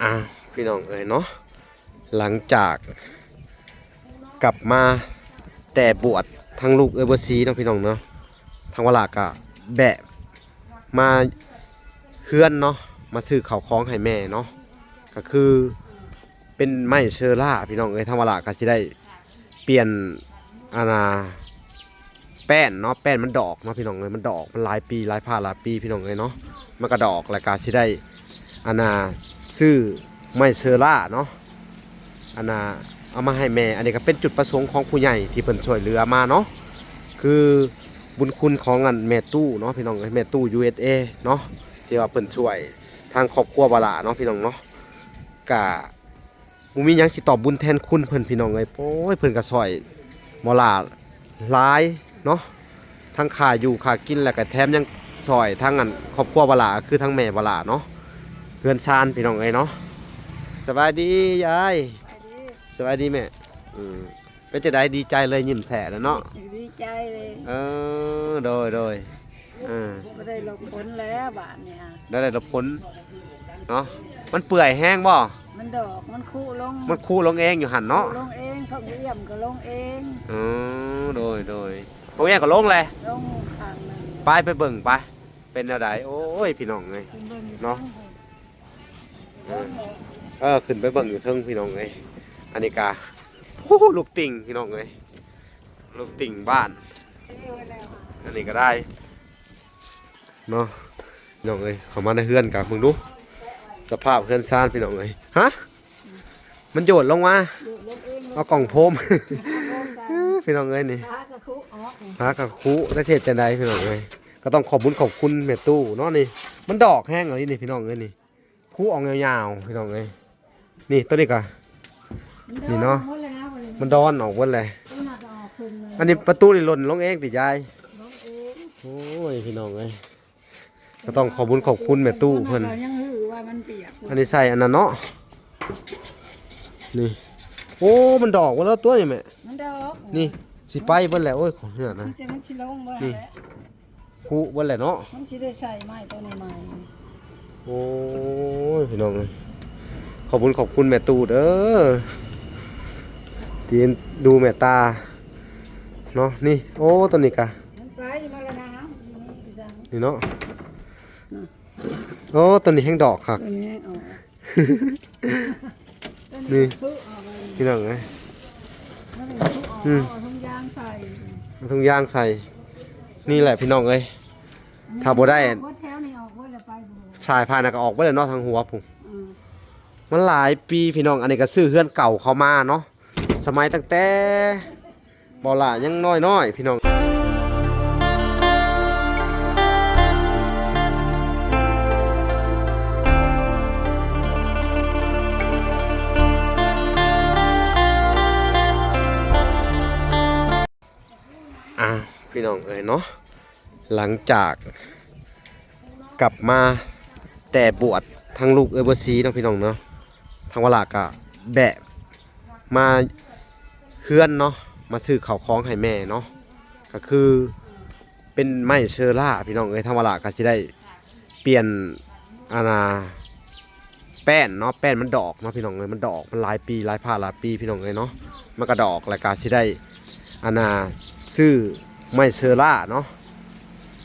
อ่าพี่น้องเนาะหลังจากกลับมาแต่บวชทั้งลูกเบอร์ซีเนาะพี่น้องเนาะทางวลากะแบะมาเฮือนเนาะมาซื้อข้าวของให้แม่เนาะก็คือเป็นไม้เชอร่าพี่น้องทางวลากะสิได้เปลี่ยนอาณาแป้นเนาะแป้นมันดอกเนาะพี่น้องมันดอกมันหลายปีหลายผ่าหลายปีพี่น้องเนาะมันก็ดอกรายการสิได้อาณาซื้อไม้เชอร่าเนาะอันน่ะเอามาให้แม่อันนี้ก็เป็นจุดประสงค์ของผู้ใหญ่ที่เพิ่นช่วยเหลือมาเนาะคือบุญคุณของอันแม่ตู้เนาะพี่น้องแม่ตู้ USA เนาะที่ว่าเพิ่นช่วยทางครอบครัวบาลาเนาะพี่น้องเนาะกะบ่มีหยังสิตอบบุญแทนคุณเพิ่นพี่น้องโอ้ยเพิ่นก็ช่วยบาลาหลายเนาะทั้งค่าอยู่ค่ากินแล้วก็แถมยังช่วยทั้งอันครอบครัวบาลาคือทั้งแม่บาลาเนาะเฮือนซานพี่น้องเนาะสบายดียายสวัสดีแม่เป็นจะได้ดีใจเลยยิ้มแฉะแล้วเนาะดีใจเลยโดยไม่ได้หลบฝนแล้วบาทเนี่ยได้หลบฝนเนาะมันเปื่อยแห้งบ่มันดอกมันคู่ลงเองอยู่หันเนาะลงเองพวกเยี่ยมก็ลงเองโดยพวกเยี่ยมก็ลงเลยลงข้างนึงไปเบิ่งไปเป็นแนวใดโอ้ยพี่น้องไงเนาะขึ้นไปเบิ่งอยู่เทิงพี่น้องไงอันนี้กาลูกติ่งพี่น้องเลยลูกติ่งบ้านอันนี้ก็ได้เนาะพี่น้องเลยเขามาในเฮือนกับมึงดูสภาพเฮือนซ่านพี่น้องเลยฮะมันโยดลงมาเอากล่องโพมพี่น้องเลยนี่ฮะกะคุได้เฉดจันไดพี่น้องเลยก็ต้องขอบคุณแม่ตู้เนาะนี่มันดอกแห้งเลยนี่พี่น้องเลยนี่คุออกยาวๆพี่น้องเลยนี่ตัวนี้ก็นี่เนาะมันดอนออกวันเลยอันนี้ประตูนี่หล่นลงเองติยายโอ้ยพี่น้องเลยก็ต้องขอบคุณแม่ตู้เพิ่นอันนี้ใส่อันนั้นเนาะนี่โอ้มันดอกวันแล้วตัวนี่แม่นี่สิไปเบิ่นแหละโอ้ยของเนี่ยนะนี่คู่เบิ่นแหละเนาะมันสิได้ใส่ไม้ตัวนี้ใหม่โอ้ยพี่น้องเลยขอบคุณแม่ตู้เด้อที่ดูแม่ตาเนาะนี่โอ้ตัวนี้กะนี่เนาะโอ้ตัวนี้แห้งดอกครับนี่พี่น้องไงทุ่งยางใส่นี่แหละพี่น้องเอ้ยถ้าบ่ได้สายพานก็ออกไปเลยเนาะทางหัวผมมันหลายปีพี่น้องอันนี้ก็ซื้อเฮือนเก่าเขามาเนาะสมัยตั้งแต่บ่ล่ะยังน้อยพี่น้องพี่น้องเนาะหลังจากกลับมาแต่บวชทั้งลูกเบอร์ซีเนาะพี่น้องเนาะทางวลากะแบะมาเฮือนเนาะมาซื้อข้าวของให้แม่เนาะก็คือเป็นไม้เชอร่าพี่น้องทางวลากะสิได้เปลี่ยนอาณาแป้นเนาะแป้นมันดอกเนาะพี่น้องมันดอกมันหลายปีหลายผ่าหลายปีพี่น้องเนาะมันก็ดอกรายการสิได้อาณาซื้อไม้เชอร่าเนาะ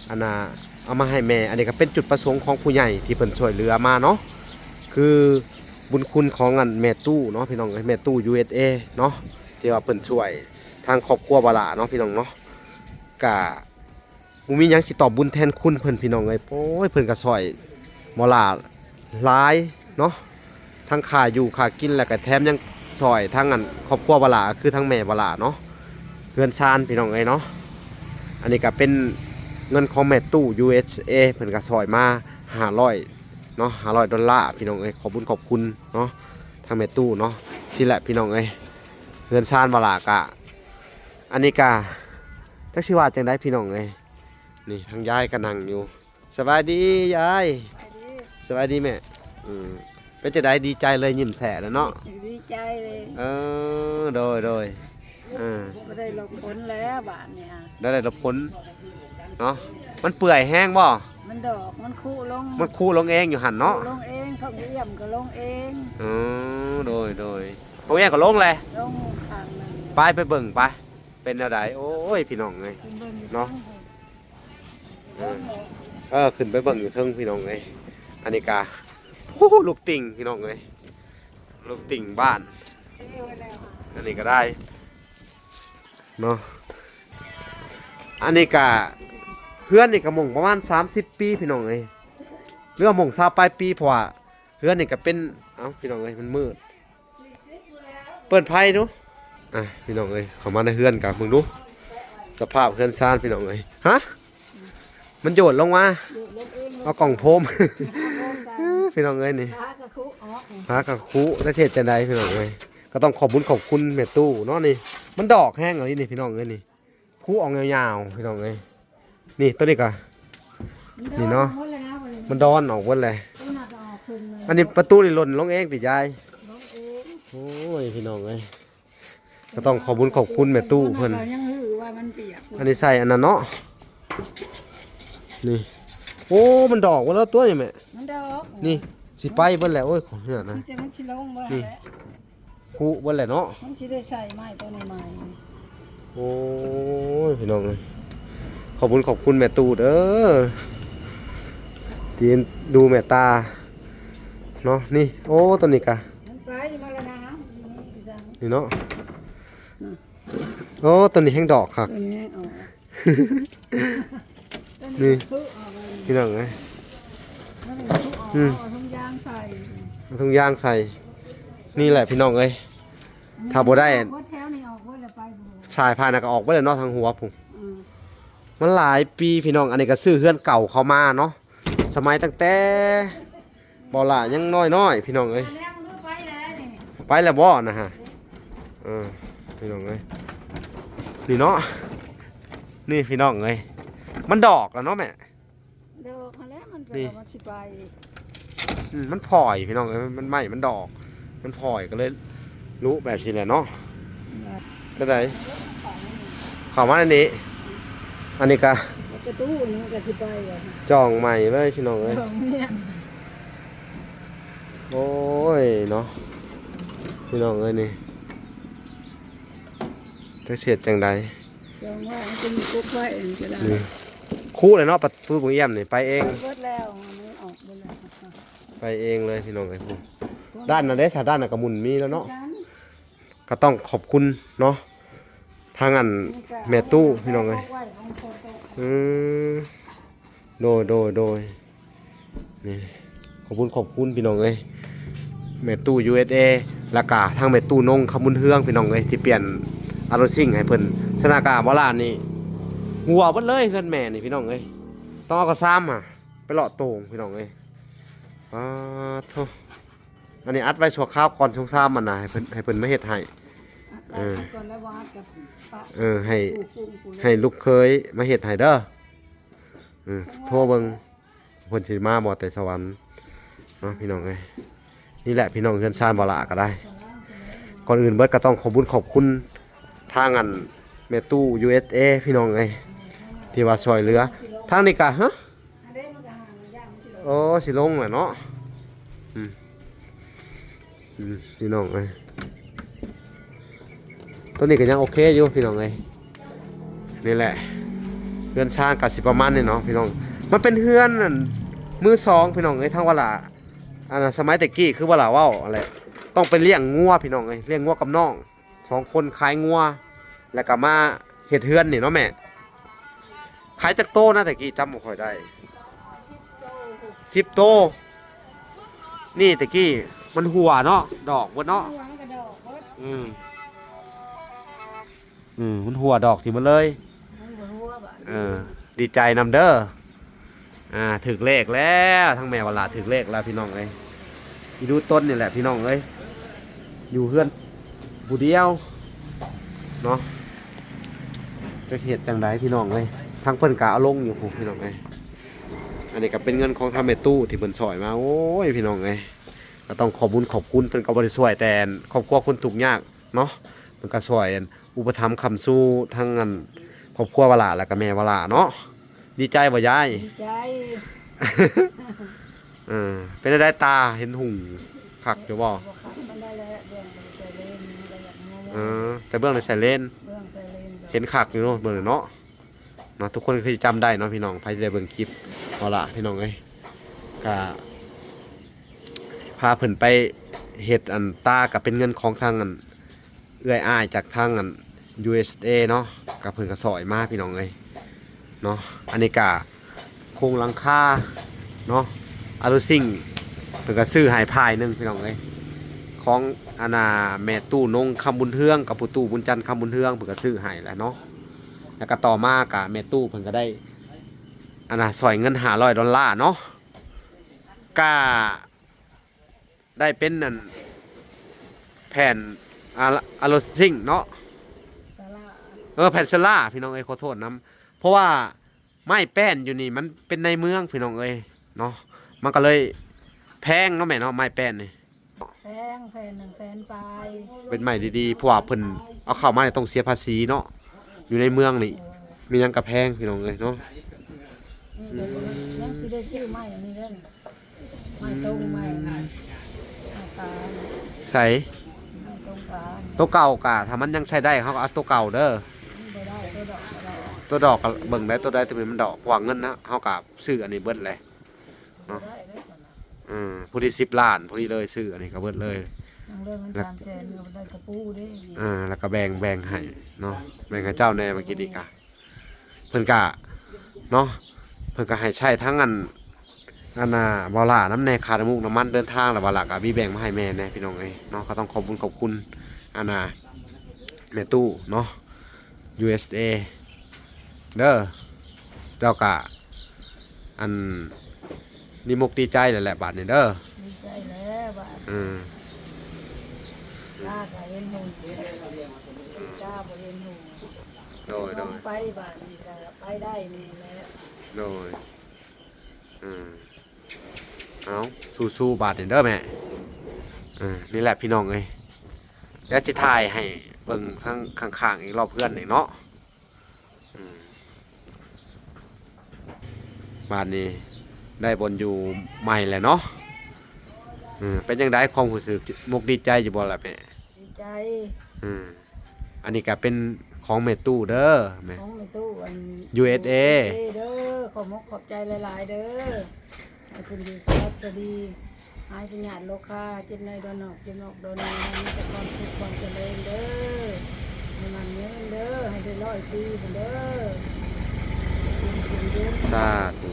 อันน่ะเอามาให้แม่อันนี้ก็เป็นจุดประสงค์ของผู้ใหญ่ที่เพิ่นช่วยเหลือมาเนาะคือบุญคุณของอันแม่ตู้เนาะพี่น้องแม่ตู้ USA เนาะที่ว่าเพิ่นช่วยทางครอบครัวบาลาเนาะพี่น้องเนาะกะบ่มีหยังสิตอบบุญแทนคุณเพิ่นพี่น้องโอ้ยเพิ่นก็ช่วยบาลาหลายเนาะทั้งค่าอยู่ค่ากินแล้วก็แถมยังช่วยทางอันครอบครัวบาลาคือทั้งแม่บาลาเนาะเฮือนซานพี่น้องเนาะอันนี้ก็เป็นเงินของแม่ตู้ USA เพิ่นก็ซอยมา500เนาะ$500พี่น้องขอบคุณเนาะทางแม่ตู้เนาะสิแหละพี่น้องเงินซานบลากะอันนี้ก็จักสิว่าจังได๋พี่น้องนี่ทางยายก็นั่งอยู่สบายดียายสบายดีแม่เป็นจะได้ดีใจเลยยิ้มแฉะแล้วเนาะดีใจเลยโดยไม่ได้หลบฝนแล้วบาทเนี่ยได้หลบฝนเนาะมันเปื่อยแห้งบ่ม มันดอกมันคู่ลง มันคู่ลงเองอยู่หั่นเนาะ ลงเองเขาเยี่ยมก็ลงเอง อ๋อโดยพวกแย่ก็ลงเลย ลงข้างหนึง ไปเบิ่งไปเป็นแนวใดโอ้ยพี่น้องเอ้ย ขึ้นเบิ่งอยู่ เนาะ ลงเลย ขึ้นไปเบิ่งอยู่เทิงพี่น้องเอ้ยอันนี้กาโอ้ลูกติ่งพี่น้องเอ้ยลูกติ่งบ้าน เอ้ยไว้แล้ว อันนี้ก็ได้เนาะอันนี้กะเพื่อนนี่ก็หม่งประมาณ30 ปีพี่น้องเอ้ยเรื่องหม่ง20ปลายปีเพราะว่าเพื่อนนี่ก็เป็นเอ้าพี่น้องเอ้ยมันมืด 40อยู่แล้ว เปิดไพ่ดูพี่น้องเอ้ยเข้ามาในเฮือนกับมึงดูสภาพเฮือนซ่านพี่น้องเอ้ยฮะมันโยดลงมา ดูลงเอง เอากล่องโพม พี่น้องเอ้ยนี่ พากระคุออกนี่ หากับคุแล้วเฉดจังไดพี่น้องเอ้ยก็ต้องขอบคุณแม่ตู้เนาะนี่มันดอกแห้งเลยนี่พี่น้องเอ้ยนี่คุออกยาวๆพี่น้องเอ้ยนี่ตัวนี้ก็ นี่เนาะ หมดแล้ววันนี้ มันดอนออกหมดเลย ต้นน่ะก็ออกขึ้นเลย อันนี้ประตูนี่หล่นลงเองติยาย ลงเอง โอ้ยพี่น้องเอ้ยก็ต้องขอบคุณแม่ตู้เพิ่น ก็ยังหือว่ามันเปียก อันนี้ใส่อันนั้นเนาะนี่โอ้มันดอกหมดแล้วตัวนี่แม่ มันดอก นี่สิไปเบิ่นแหละโอ้ยของเนี่ยนะ แต่มันสิลงบ่ นี่ แหละ คุเบิ่นแหละเนาะ มันสิได้ใส่ไม้ตัวใหม่ โอ้ยพี่น้องเอ้ยขอบคุณแม่ตู้เด้อที่ดูแม่ตาเนาะนี่โอ้ตัวนี้กะ มันไปมาแล้วนะนี่จัง นี่เนาะโอ้ตัวนี้แห้งดอกครับ ตัวนี้ออก นี่ ทุออกเลย พี่น้องเอ้ย มันเป็นทุออกเอาทุ่งยางใส่ เอาถุงยางใส่นี่แหละพี่น้องเอ้ย ถ้าบ่ได้ บ่แถวนี่ออกบ่แล้วไปบ่ สายพานน่ะก็ออกไปเลยเนาะทางหัวผม อืม มันหลายปีพี่น้องอันนี้ก็ซื้อเฮือนเก่าเขามาเนาะสมัยตั้งแต่บ่ล่ะยังน้อยๆพี่น้องเอ้ย แล้วมันไปแล้วนี่ ไปแล้วบ่นะฮะพี่น้องเอ้ยนี่เนาะนี่พี่น้องเอ้ยมันดอกแล้วเนาะแม่ เดี๋ยวมาแล้วมันจะ นี่ มันสิไป มันพลอยพี่น้องเอ้ยมันไหม้มันดอก มันพลอยก็เลยรู้แบบสิแหละเนาะได้ไดเข้ามาอันนี้ อันนี้ก็ ประตูนี่มันก็สิไปอ่ะ จองใหม่เลยพี่น้องเอ้ย ของเนี่ย โอ้ยเนาะพี่น้องเอ้ยนี่จะเสียดจังใด จองว่ามันจะมีกุ๊กไว้เองก็ได้ นี่คู่เลยเนาะประตูบุญเยี่ยมนี่ไปเอง เบิดแล้วอันนี้ออกเบิดแล้ว ไปเองเลยพี่น้องเอ้ยคู่ด้านนั้นได้สาด้านน่ะก็หมุนมีแล้วเนาะ กัน ก็ต้องขอบคุณเนาะทางอันแม่ตู้พี่น้องเอ้ย ไว้ของโคโตะ อืมโดยนี่ขอบคุณพี่น้องเอ้ยแม่ตู้ USA แล้วก็ทางแม่ตู้นงขมุนเฮืองพี่น้องเอ้ยที่เปลี่ยนอารมณ์ซิ่งให้เพิ่นสนากาบ่ลานนี่หัวเบิดเลยเฮือนแม่นี่พี่น้องเอ้ยต้องเอากระซ้ำไปเลาะโตงพี่น้องเอ้ยโธ่อันนี้อัดไว้ชั่วคราวก่อนช่วงซ้ำมันน่ะให้เพิ่นมาเฮ็ดให้ เอาซะก่อนแล้ววาดกับปะ ให้ ปู ให้ลูกเคยมาเฮ็ดให้เด้อโทรเบิ่งเพิ่นสิมาบ่แต่สวรรค์เนาะพี่น้องเอ้ยนี่แหละพี่น้องเฮือนชานบ่ละก็ได้ก่อนอื่นเบิดก็ต้องขอบคุณทางอันแม่ตู้ USA พี่น้องเอ้ยที่ว่าช่วยเหลือทางนี้ก็ฮะ อันนี้มันก็ห่างย่างมันสิลง โอ้สิลงแหละเนาะพี่น้องเอ้ยตัวนี้ก็ยังโอเคอยู่พี่น้องเอ้ยนี่แหละเฮือนชานก็สิประมาณนี้เนาะพี่น้องมันเป็นเฮือนนั่นมือสองพี่น้องเอ้ยทางว่าล่ะอันนั้นสมัยแต่กี้คือว่าล่ะเว้าอะไรต้องไปเลี้ยงงัวพี่น้องเอ้ยเลี้ยงงัวกับน้องสองคนขายงัวแล้วก็มาเฮ็ดเฮือนนี่เนาะแม่ขายจักโตนะแต่กี้จำบ่ค่อยได้10 โตนี่แต่กี้มันหัวเนาะดอกบ่เนาะ หัวมันกระดอกเบิด มันหัวดอกที่มันเลย มันบ่หัวบาด ดีใจนำเด้อถึกเลขแล้วทั้งแม่วลาถึกเลขแล้วพี่น้องเอ้ยอีดูต้นนี่แหละพี่น้องเอ้ยอยู่เฮือนผู้เดียวเนาะจะเฮ็ดจังไดพี่น้องเอ้ยทั้งเพิ่นกะเอาลงอยู่พู้พี่น้องเอ้ยอันนี้ก็เป็นเงินของทำแม่ตู้ที่เพิ่นสอยมาโอ้ยพี่น้องเอ้ยก็ต้องขอบคุณเพิ่นก็บ่ได้ช่วยแต่ครอบครัวคนทุกข์ยากเนาะเพิ่นก็ช่วยอุปถัมภ์ค้ำสู้ทั้งอันครอบครัววลาแล้วก็แม่วลาเนาะดีใจบ่ยาย ดีใจ เป็นได้ตาเห็นหุ่งคักอยู่บ่ บ่คักมันได้แล้วเบื้องไปใส่เลนมันก็อยากงง แต่เบื้องในใส่เล่น เบื้องใส่เลนก็ เห็นคักอยู่เนาะเบิ่งเนาะทุกคนคือจำได้เนาะพี่น้องใครได้เบิ่งคลิปเอาล่ะพี่น้องเอ้ยก็พาเพิ่นไปเฮ็ดอันตาก็เป็นเงินของทางอันเอื้อยอ้ายจากทางอัน USA เนาะก็เพิ่นก็ซอยมาพี่น้องเอ้ยเนาะอันนี้ก็โครงหลังคาเนาะอารุซิ่งเพิ่นก็ซื้อให้พายหนึงพี่น้องเอ้ยของอาณาแม่ตู้นงคำบุญเทืองกับปู่ตู้บุญจันทร์คำบุญเทืองเพิ่นก็ซื้อให้แหล้วเนาะแล้วก็ต่อมากะแม่ตู้เพิ่นก็ได้อาณาซอยเงิน$500เนาะก็ได้เป็นนั่นแผ่นอารุซิ่งเนาะ ศาลา แผ่นเชล่าพี่น้องเอ้ยขอโทษนะเพราะว่าไม้แป้นอยู่นี่มันเป็นในเมืองพี่น้องเอ้ยเนาะมันก็เลยแพงเนาะแม่เนาะไม้แป้นนี่ แพงแผ่น100,000ปลาย เป็นไม้ดีๆเพราะว่าเพิ่นเอาเข้ามาเนี่ยต้องเสียภาษีเนาะอยู่ในเมืองนี่มีหยังกระแพงพี่น้องเอ้ยเนาะ นี่เดี๋ยวยังสิได้ซื้อไม้อันนี้เด้อนี่ไม้ตรงไม้ปลา ใส่ ไม้ตรงปลา ตัวเก่ากะถ้ามันยังใช้ได้เขาก็เอาตัวเก่าเด้อ บ่ได้ตัวดอกบ่ได้ ตัวดอกก็เบิ่งได้ตัวใดตัวนี้มันดอกกว่าเงินนะเฮาก็ซื้ออันนี้เบิดเลย บ่ได้ได้สนะ ผู้ที่10 ล้านผู้ที่เลยซื้ออันนี้ก็เบิดเลย นางเรื่องมัน300,000ก็ได้กระปูเด้ แล้วก็แบ่งให้เนาะแบ่งให้เจ้าแน่เมื่อกี้นี่กะเพิ่นกะเนาะเพิ่นก็ให้ใช้ทั้งอันน่ะบ่ล่าน้ำแน่ค่าน้ำมูกน้ำมันเดินทางแล้วบ่ล่ะก็มีแบ่งมาให้แม่แน่พี่น้องเอ้ยเนาะก็ต้องขอบคุณแม่ตู้เนาะ USA เด้อเจ้ากะอันนี่มุกดีใจแหละบาดนี้เด้อ ดีใจแล้วว่า อืม ลาก็เห็นหูกล้าบ่เห็นหู โดย ไปบ้านนี่ก็ไปได้นี่แหละ โดยเอาสู้ๆบาดนี่เด้อแม่นี่แหละพี่น้องเอ้ยเดี๋ยวสิถ่ายให้เบิ่งทั้งข้างๆอีกรอบเพื่อนอีกเนาะบาดนี้ได้บนอยู่ใหม่แหละเนาะเป็นจังไดความรู้สึกมุกดีใจอยู่บ่ล่ะแม่ ดีใจ อันนี้ก็เป็นของแม่ตู้เด้อแม่ ของในตู้อัน USA เด้อขอบใจหลายๆเด้อให้คุณดีสวัสดีหายสัญญาณโลคาเจ็บในดอนนอกเจ็บนอกดอนในมีแต่ความสุขความเจริญเด้อให้มันเงินเด้อให้ได้100 ปีพุ่นเด้อสิ่งเย็น สาธุ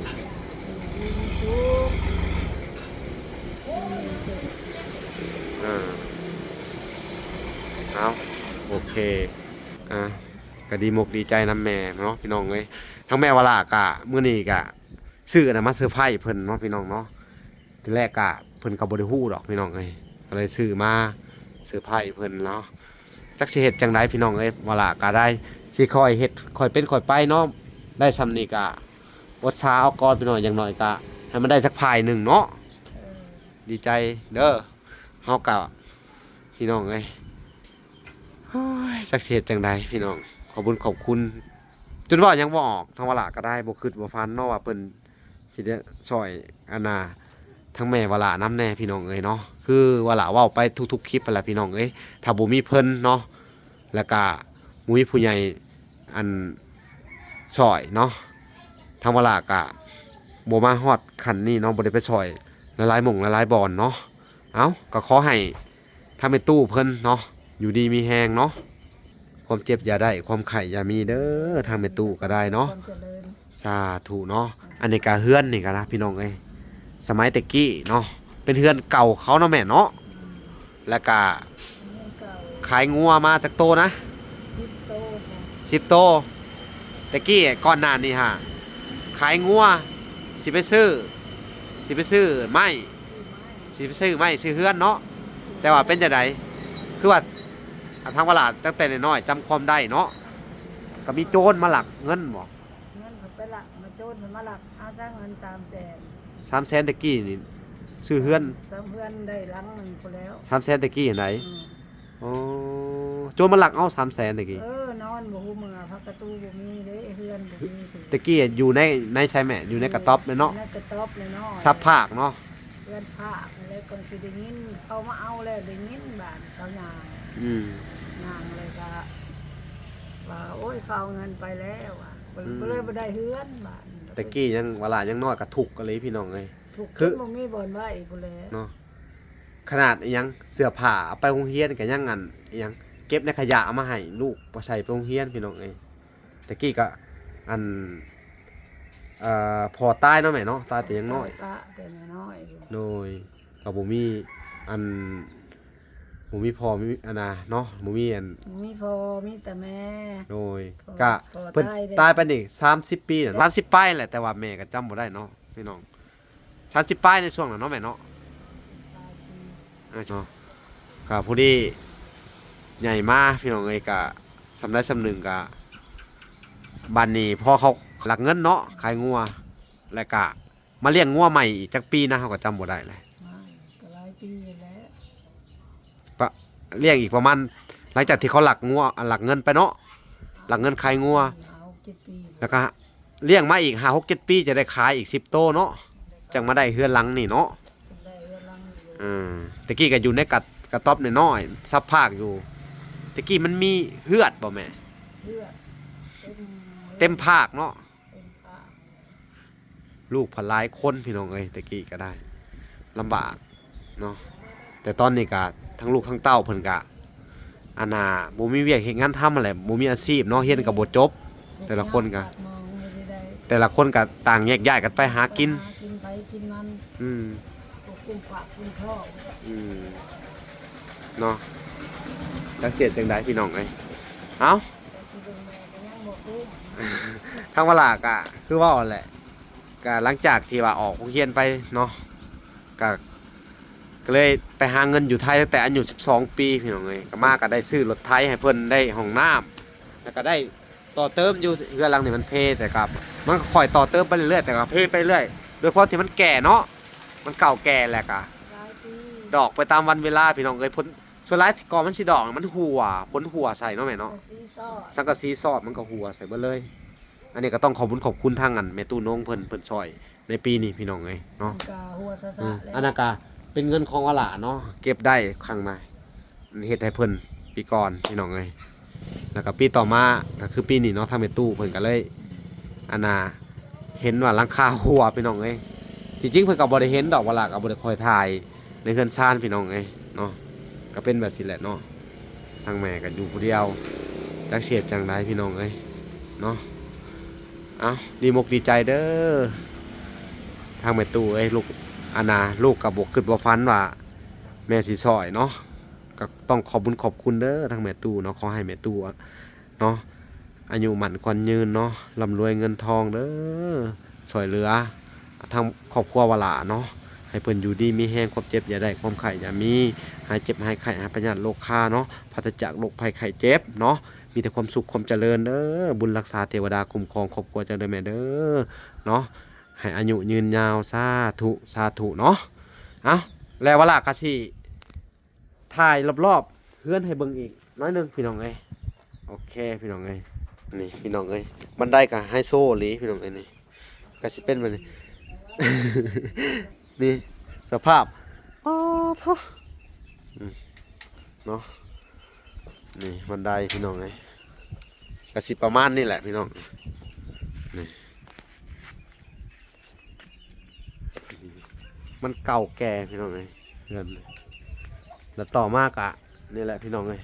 ดีมีสุข เอาโอเคก็ดีมกดีใจนำแม่เนาะพี่น้องเอ้ยทั้งแม่วลากะมื้อนี้กะซื้ออันนั้นมาเซอร์ไพรส์เพิ่นเนาะพี่น้องเนาะทีแรกกะเพิ่นก็บ่ได้ฮู้ดอกพี่น้องเอ้ยก็เลยซื้อมาเซอร์ไพรส์เพิ่นเนาะจักสิเฮ็ดจังไดพี่น้องเอ้ยวลากะได้สิค่อยเฮ็ดค่อยเป็นค่อยไปเนาะได้ซำนี้กะอดช้าเอาก่อนพี่น้องอย่างน้อยกะให้มันได้สักพายหนึงเนาะดีใจเด้อเฮากะพี่น้องเอ้ยสักเสียจังใดพี่น้องขอบคุณจนว่ายังบ่ออกทางวลาก็ได้บ่คิดบ่ฟันเนาะว่าเพิ่นสิได้ช่วยอันน่ะทั้งแม่วลาน้ำแน่พี่น้องเอ้ยเนาะคือวลาเว้าไปทุกๆคลิปนั่นแหละพี่น้องเอ้ยถ้าบ่มีเพิ่นเนาะแล้วก็บ่มีผู้ใหญ่อันช่วยเนาะทางวลาก็บ่มาฮอดขั้นนี้เนาะบ่ได้ไปช่วยหลายๆหม่องหลายๆบอนเนาะเอ้าก็ขอให้ถ้าเป็นตู้เพิ่นเนาะอยู่ดีมีแฮงเนาะความเจ็บอย่าได้ความไข่อย่ามีเด้อทางเป็นตู้ก็ได้เนาะ ความเจริญ สาธุเนาะอันนี้ก็เฮือนนี่ก็นะพี่น้องเอ้ยสมัยตะกี้เนาะเป็นเฮือนเก่าเขาเนาะแม่เนาะแล้วก็ เงินเก่า ขายงัวมาจากโตนะ 10 โตค่ะ 10 โตตะกี้ก่อนหน้านี้ฮะขายงัวสิไปซื้อไม้สิไปซื้อไม้ซื้อเฮือนเนาะแต่ว่าเป็นจังไดคือว่าทางตลาดตั้งแต่น้อยๆจำความได้เนาะก็มีโจรมาหลักเงินบ่ เงินผมไปหลักมาโจรผมมาหลักเอาสร้างเงิน300,000 300,000ตะกี้นี่ซื้อเฮือน สามเพื่อนได้หลังหนึ่งคนแล้ว 300,000ตะกี้เห็นไหน อืม อ๋อโจรมาหลักเอา300,000ตะกี้ เออ นอนบ่ฮู้เมื่อพักประตูบ่มีเด้เฮือนบ่มี ตะกี้อยู่ในใช่แม่อยู่ในกระต๊อบเลยเนาะ ในกระต๊อบเลยเนาะ ซับภาคเนาะ เฮือนภาคแล้วก่อนสิได้ยินเขามาเอาแล้วได้ยินบ้านเขาย่าง อืม ย่างเลยก็ว่าโอ้ยเขาเอาเงินไปแล้วอ่ะก็เลยบ่ได้เฮือนบ้าน ตะกี้ยังเวลายังน้อยก็ถูกกันเลยพี่น้องเอ้ย ถูก คือ บ่มีบ่อนไว้พุ่นแหละ เนาะขนาดอิหยังเสื้อผ้าเอาไปโรงเรียนก็ยังงั้นอิหยังเก็บในขยะเอามาให้ลูกบ่ใส่ไปโรงเรียนพี่น้องเอ้ยตะกี้ก็อันพอตายเนาะแม่เนาะตายแต่ยังน้อย ก็แต่น้อยอยู่ โดยก็บ่มีอันบ่มีพ่อมีอันน่ะเนาะบ่มีอัน มีพ่อมีแต่แม่ โดย พ่อ ก็ พ่อ เพิ่น ตายได้ ตายไปนี่30 ปีน่ะ30ปลายแหละแต่ว่าแม่ก็จำบ่ได้เนาะพี่น้อง30ปลายในช่วงนั้นเนาะแม่เนาะเนาะก็ผู้ที่ใหญ่มาพี่น้องเอ้ยก็สำได้สำหนึ่งก็บัดนี้พอเขาหลักเงินเนาะขายงัวแล้วก็มาเลี้ยงงัวใหม่อีกจักปีนะเขาก็จำบ่ได้เลย ไม่ก็หลายปีแล้ว เลี้ยงอีกประมาณหลังจากที่เขาหลักงัวหลักเงินไปเนาะหลักเงินขายงัว เอา7 ปี แล้วก็เลี้ยงมาอีก5 6 7 ปีจะได้ขายอีก10โตเนาะจังมาได้เฮือนหลังนี่เนาะ ได้เฮือนหลังอยู่ ตะกี้ก็อยู่ในกระต๊อบน้อยๆซับภาคอยู่ตะกี้มันมีเฮือดบ่แม่ เลือด เต็มภาคเนาะ เต็มภาค ลูกพันหลายคนพี่น้องเอ้ยตะกี้ก็ได้ลำบากเนาะแต่ตอนนี้ก็ทั้งลูกทั้งเต้าเพิ่นก็อันน่ะบ่มีเวียกเฮ็ดงานทำอะไรบ่มีอาชีพเนาะเรียนก็บ่จบ แต่ละคนก็ มองไม่ได้ แต่ละคนก็ต่างแยกย้ายกันไปหากิน กินไปกินมัน อืม กินปากกินท้อง อืมเนาะแล้วเสียจังไดพี่น้องเอ้ยเอ้า แต่สิเป็นแม่ก็ยังบ่รู้ ทางเวลาก็คือว่าแหละก็หลังจากที่ว่าออกโรงเรียนไปเนาะก็เลยไปหาเงินอยู่ไทยตั้งแต่อายุ12 ปีพี่น้องเอ้ยก็มาก็ได้ซื้อรถไถให้เพิ่นได้ห้องน้ำแล้วก็ได้ต่อเติมอยู่เรือนหลังนี่มันเพแต่ครับมันก็ค่อยต่อเติมไปเรื่อยๆแต่ก็เพไปเรื่อยโดยเฉพาะที่มันแก่เนาะมันเก่าแก่แหละก็ หลายปี ดอกไปตามวันเวลาพี่น้องเอ้ยผลส่วนหลายที่ก่อนมันสิดอกมันหัวผลหัวใส่เนาะแม่เนาะ แต่สีซอด สังกะสีซอดมันก็หัวใส่เบิดเลย อันนี้ก็ต้องขอบคุณทางอันแม่ตู้น้องเพิ่นช่วยในปีนี้พี่น้องเอ้ยเนาะ กาหัวซะ อันนั้นก็เป็นเงินของวะละเนาะเก็บได้ครั้งมาเฮ็ดให้เพิ่นปีก่อนพี่น้องเอ้ยแล้วก็ปีต่อมาก็คือปีนี้เนาะทางแม่ตู้เพิ่นก็เลยอันน่ะเห็นว่าหลังคาหัวพี่น้องเอ้ยที่จริงเพิ่นก็บ่ได้เห็นดอกวะละก็บ่ได้คอยถ่ายในเฮือนชานพี่น้องเอ้ยเนาะก็เป็นแบบนี้แหละเนาะทางแม่ก็อยู่ผู้เดียวจักเสียดจังไดพี่น้องเอ้ยเนาะเอาดีมกดีใจเด้อทางแม่ตู้เอ้ยลูกอันน่ะลูกก็บ่คิดบ่ฝันว่าแม่สิซอยเนาะก็ต้องขอบคุณเด้อทางแม่ตู้เนาะขอให้แม่ตู้เนาะอายุมั่นขวัญยืนเนาะร่ำรวยเงินทองเด้อช่วยเหลือทางครอบครัววะละเนาะให้เพิ่นอยู่ดีมีแฮงความเจ็บอย่าได้ความไข้อย่ามีหายเจ็บหายไข้หายปัญญาโรคคาเนาะปราศจากโรคภัยไข้เจ็บเนาะมีแต่ความสุขความเจริญเด้อบุญรักษาเทวดาคุ้มครองครอบครัวเจริญแม่เด้อเนาะให้อายุยืนยาวสาธุเนาะเอาแล้วเวลากะสิถ่ายรอบๆเพื่อนให้เบิ่งอีกน้อยหนึงพี่น้องเอ้ยโอเคพี่น้องเอ้ยนี่พี่น้องเอ้ยบันไดก็ไฮโซหลีพี่น้องเอ้ยนี่ก็สิเป็นแบบนี้ นี่สภาพอ๋อท้อเนาะนี่บันไดพี่น้องเอ้ยก็สิประมาณนี้แหละพี่น้องนี่มันเก่าแก่พี่น้องเอ้ยเงินแล้วต่อมากอ่ะนี่แหละพี่น้องเอ้ย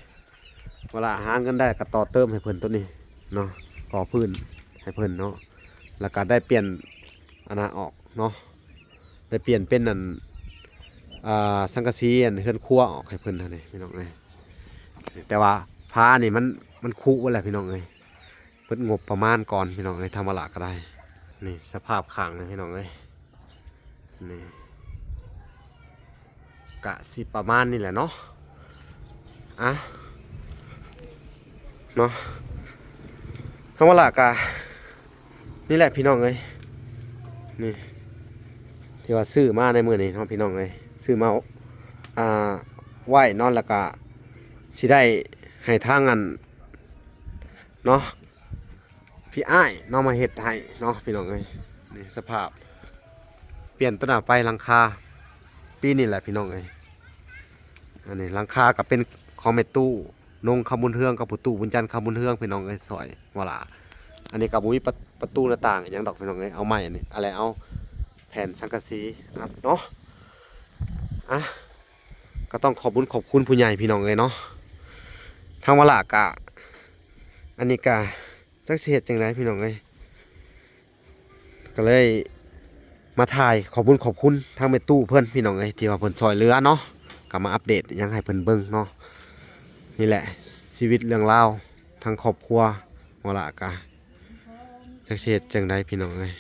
เวลาหาเงินได้ก็ต่อเติมให้เพิ่นตัวนี้เนาะก่อพื้นให้เพิ่นเนาะแล้วก็ได้เปลี่ยนอันนั้นออกเนาะได้เปลี่ยนเป็นอันสังกะสีอันเฮือนครัวออกให้เพิ่นเท่านี้พี่น้องเอ้ยแต่ว่าพานี่มันคุไว้แหละพี่น้องเอ้ยเพิ่นงบประมาณก่อนพี่น้องเอ้ยทำมาละก็ได้นี่สภาพข้างนะพี่น้องเอ้ยนี่กะสิประมาณนี่แหละเนาะอ่ะเนาะทำมาละกะนี่แหละพี่น้องเอ้ยนี่ที่ว่าซื้อมาในมือนี่เนาะพี่น้องเอ้ยซื้อมาไหวนอนแล้วก็สิได้ให้ทางอัน เนาะพี่อ้ายเนาะมาเฮ็ดให้เนาะพี่น้องเอ้ยนี่สภาพเปลี่ยนต้นหน้าไฟหลังคาปีนี้แหละพี่น้องเอ้ยอันนี้หลังคาก็เป็นของแม่ตู้นงคำบุญเฮืองกับผู้ตู้บุญจันทร์คำบุญเฮืองพี่น้องเอ้ยซอยว่าล่ะอันนี้ก็บ่มีประตูหน้าต่างหยังดอกพี่น้องเอ้ยเอาใหม่อันนี้อะไรเอาแผ่นสังกะสีครับเนาะอ่ะก็ต้องขอบคุณผู้ใหญ่พี่น้องเอ้ยเนาะทางว่าล่ะก็อันนี้ก็จักสิเฮ็ดจังไดพี่น้องเอ้ยก็เลยมาถ่ายขอบคุณทางแม่ตู้เพิ่นพี่น้องเอ้ยที่ว่าเพิ่นช่วยเหลือเนาะก็มาอัปเดตหยังให้เพิ่นเบิ่งเนาะนี่แหละชีวิตเรื่องราวทางครอบครัวว่าล่ะก็จักสิเฮ็ดจังไดพี่น้องเอ้ย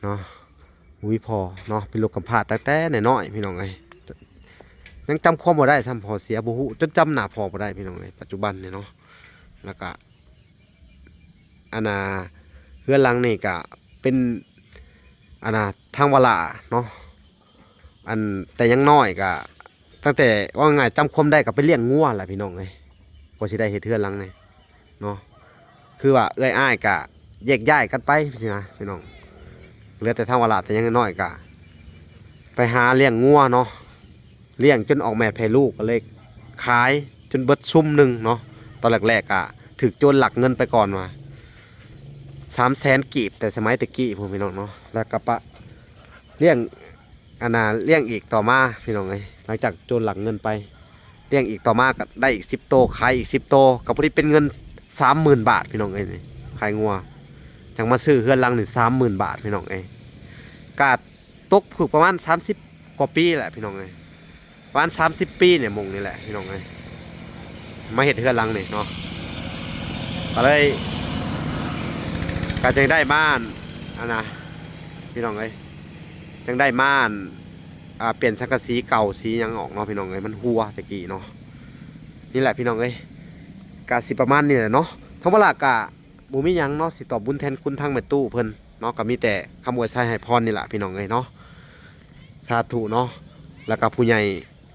เนาะอุ้ยพอเนาะเป็นลูกกำพร้าแต่น้อยๆพี่น้องเอ้ยยังจำความบ่ได้ซ้ำพอเสียบ่ฮู้จนจำหน้าพ่อบ่ได้พี่น้องเอ้ยปัจจุบันนี่เนาะแล้วก็อันน่ะเฮือนหลังนี่ก็เป็นอันน่ะทางวลาเนาะอันแต่ยังน้อยก็ตั้งแต่ว่าไงจำความได้ก็ไปเลี้ยงงัวแหละพี่น้องเอ้ยกว่าสิได้เฮ็ดเฮือนหลังนี่เนาะคือว่าเอ้ยอ้ายก็แยกย้ายกันไปสินะพี่น้องเหลือแต่ทางวลาแต่ยังน้อยก็ไปหาเลี้ยงงัวเนาะเลี้ยงจนออกแม่แพร่ลูกก็เลยขายจนเบิดซุ่มหนึงเนาะตอนแรกๆก็ถูกโจรหลักเงินไปก่อนว่า300,000 กีบแต่สมัยตะกี้ผมพี่น้องเนาะแล้วก็ปะเลี้ยงอันน่ะเลี้ยงอีกต่อมาพี่น้องเอ้ยหลังจากโจรหลักเงินไปเลี้ยงอีกต่อมาก็ได้อีก10 โตขายอีก10 โตก็พอดีเป็นเงิน 30,000 บาทพี่น้องเอ้ยนี่ขายงัวจังมาซื้อเฮือนหลังนี่30,000 บาทพี่น้องเอ้ยก็ตกถูกประมาณ30 กว่าปีแหละพี่น้องเอ้ยประมาณ30 ปีเนี่ยมงนี่แหละพี่น้องเอ้ยมาเฮ็ดเฮือนหลังนี่เนาะก็เลยก็จึงได้บ้านอันนะพี่น้องเอ้ยจึงได้บ้านเปลี่ยนสังกะสีเก่าสียังออกเนาะพี่น้องเอ้ยมันหัวตะกี้เนาะนี่แหละพี่น้องเอ้ยกะสิประมาณนี้แหละเนาะทั้งหมดละกะบ่มีหยังเนาะสิตอบบุญแทนคุณทางแม่ตู้เพิ่นเนาะก็มีแต่คำอวยชัยให้พรนี่แหละพี่น้องเอ้ยเนาะสาธุเนาะแล้วก็ผู้ใหญ่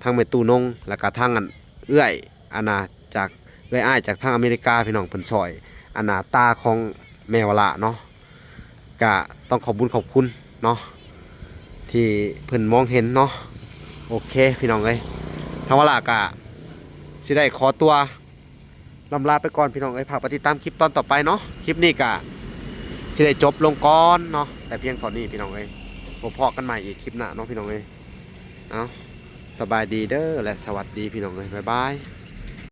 ทางแม่ตู้นงแล้วก็ทางอันเอื้อยอันน่ะจากเอื้อยอ้ายจากทางอเมริกาพี่น้องเพิ่นช่วยอันน่ะตาของแมวละเนาะก็ต้องขอบคุณเนาะที่เพิ่นมองเห็นเนาะโอเคพี่น้องเอ้ยทางวลากะสิได้ขอตัวลำลาไปก่อนพี่น้องเอ้ยฝากติดตามคลิปตอนต่อไปเนาะคลิปนี้กะสิได้จบลงก่อนเนาะแต่เพียงเท่านี้พี่น้องเอ้ยพบกันใหม่อีกคลิปหน้าเนาะพี่น้องเอ้ยเอาสบายดีเด้อและสวัสดีพี่น้องเอ้ยบ๊ายบาย